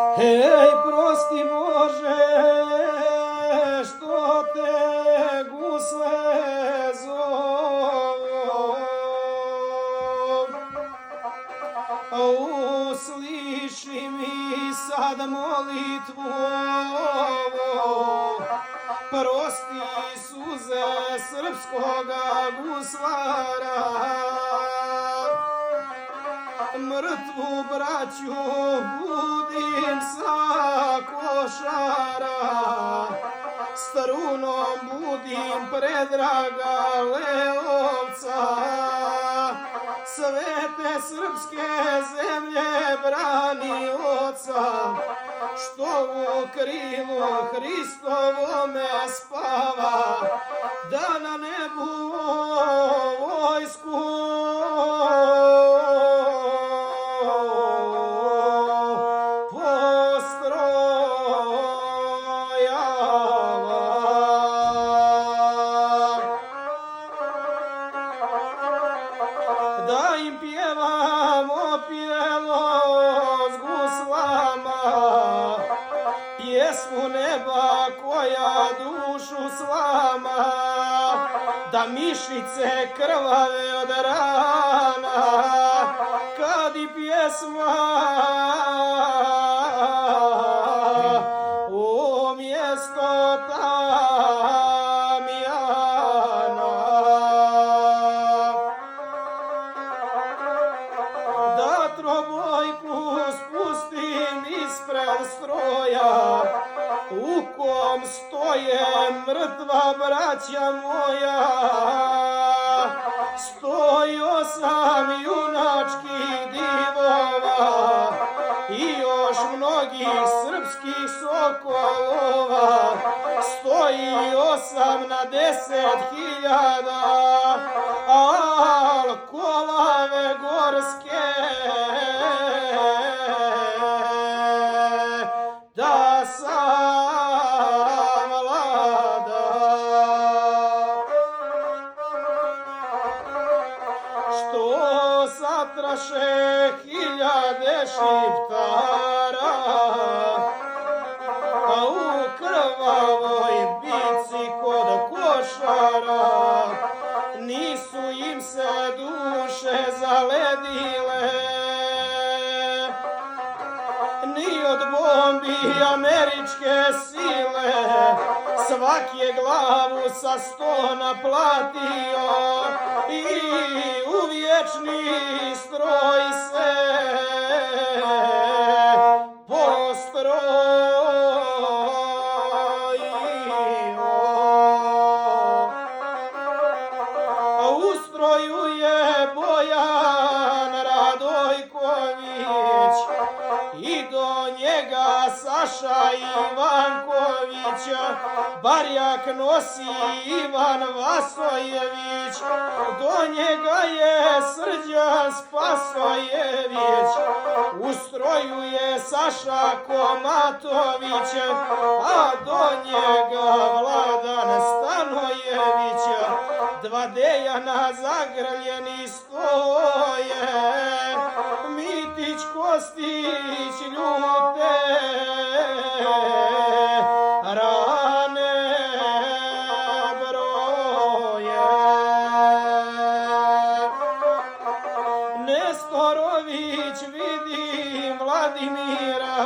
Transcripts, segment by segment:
Hej, prosti Bože, što te gusle zovu, usliši mi sad molitvu ovu, prosti suze srpskoga guslara, mrtvu braću budim sa košara, strunom budim predraga Leovca, svete srpske zemlje brani oca, što u krilu Hristovome spava, da na nebu vojsku da im pjevamo pjelo s guslama, pjesmu neba koja dušu slama, da mišice krvave od rana, kad i pjesma umjesto trobojku spustim ispred stroja, u kom stoje mrtva braća moja, 108 junačkih divova i još mnogih srpskih sokolova, stoji 8 na 10.000, al kolave gorske da savlada, što satraše 1000 šiptara, a u krvavoj bici kod košara nisu im se duše zaledile, ni od bombi američke sile, svak je glavu sa 100 naplatio i u vječni stroj se postrojio. U stroju je Bojan Radojković i do njega Saša Ivanković, barjak nosi Ivan Vasojević, do njega je Srđan Spasojević, u stroju je Saša Komatović, a do njega Vladan Stanojević, 2 Dejana zagrljeni stoje, Mitić, Kostić, ljute rane broje. Nestorović vidi Vladimira,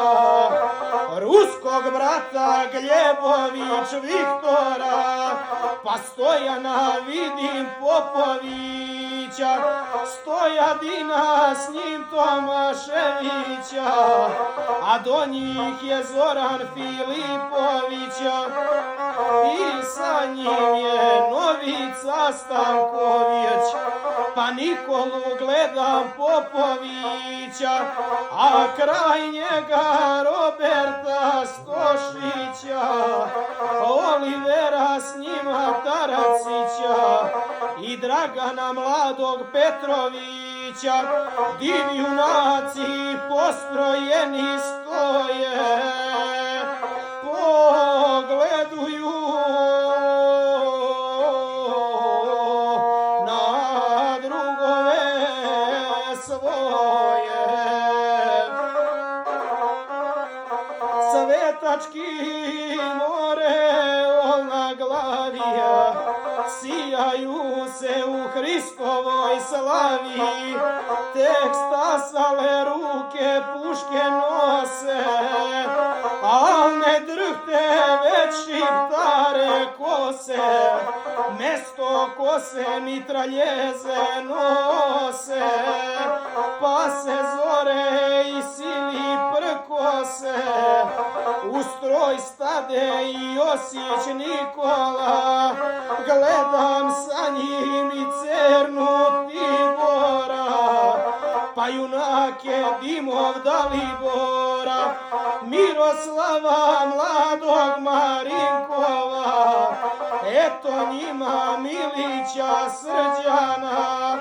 ruskog brata Glebović Viktora, pa Stojana vidim Popovića, Stojadina s njim Tomaševića, a do njih je Zoran Filipovića i sa njim je Novica Stanković, pa Nikolu gledam Popovića, a kraj njega Roberta Stošića, Olivera s njima Taracića i Dragana mladog Petrovića, div junaci postrojeni stoje, pogleduju na drugove svoje. ortački moreol na glavija, sijaju se u Hristovoj slavi, tek stasale ruke puške nose, al ne drhte već šiptare kose, mesto kose mitraljeze nose, pa se zore i sili prkose, u stroj stade i Josić Nikola, gledam sa njim i Cernu Tibora, pa junake Dimov Dalibora, Miroslava mladog Marinkova, eto njima Milića Srđana,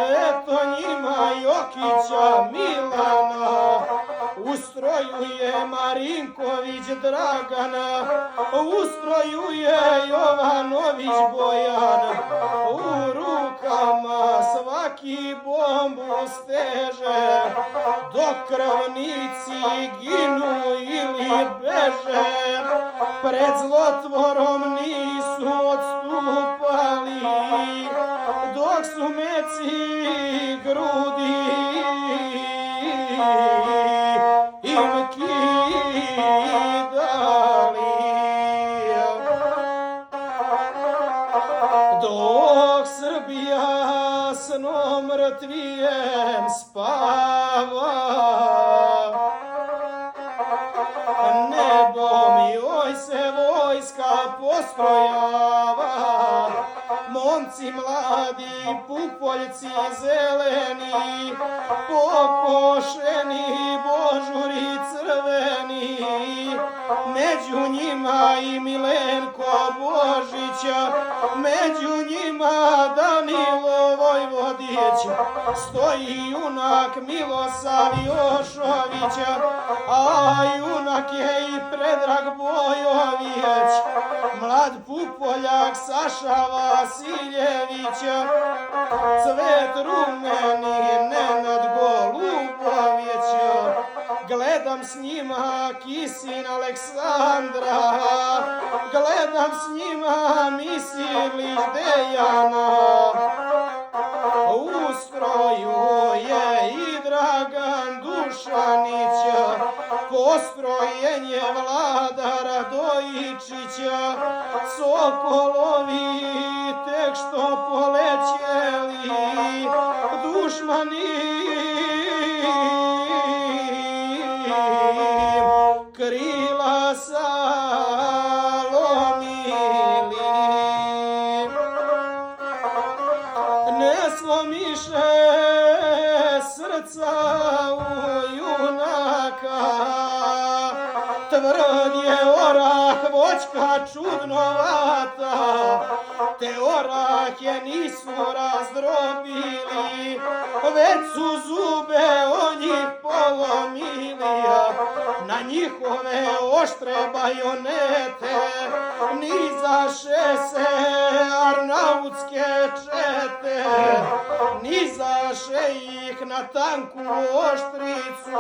eto njima Jokića Milana, u stroju je Marinković Dragana, u stroju je Jovanović Bojana, u rukama svaki bombu steže, dok krvnici ginu ili beže, pred zlotvorom nisu odstupali, dok su meci grudi im kidali. Dok Srbija snom mrtvijem spava, nebom joj se vojska postrojava, momci mladi, pupoljci zeleni, pokošeni, božuri crveni, među njima i Milenko Božića, među njima Danilo Vojvodić, stoji junak Milosav Jošovića, a junak je i Predrag Bojović, mlad pupoljak Saša Vasiljevića, Cvet rumeni Nenad Golubovića, gledam s njima Kisin Aleksandra, gledam s njima Misilić Dejana, u stroju je i Dragan Dušanića, postrojenje Vlada Radojičića, sokolovi tek što polećeli, dušmani krila salomili. Ne slomiše srca u junaka, tvrd je orah, voćka čudnovata, te orahe nisu razdrobili, već su zube o njih polomili, na njihove oštre bajonete nizaše se arnautske čete, nizaše ih na tanku oštricu,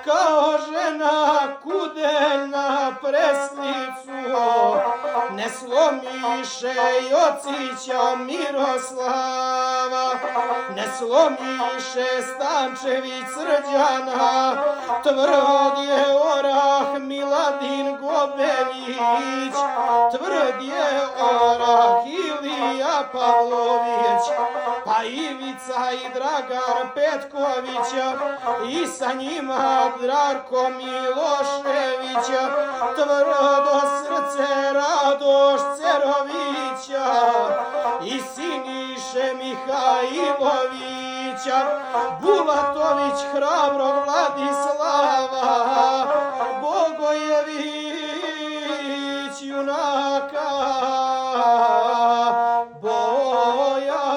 kao žena kudelj na preslicu, ne slomiše Jocića Miroslava, ne slomiše Stančević Srđana, tvrd je orah Miladin Gobeljić, tvrd je orah Ilija Pavlović, pa Ivica i Dragan Petkovića, i sa njima Darko Miloševića, tvrdo srce Radoš Cerovića i Siniše Mihajlovića, Bulatović hrabrog Vladislava, Bogojević junaka Bojana.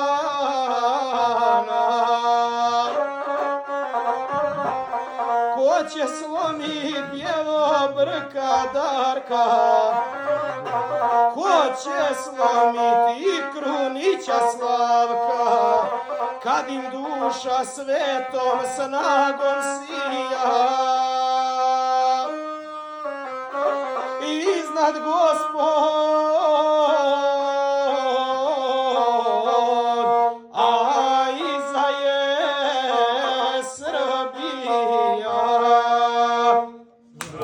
Ko će slomit Bjelobrka Darka, ko će slomiti i Krunića Slavka, kad im duša svetom snagom sija. kad Gospod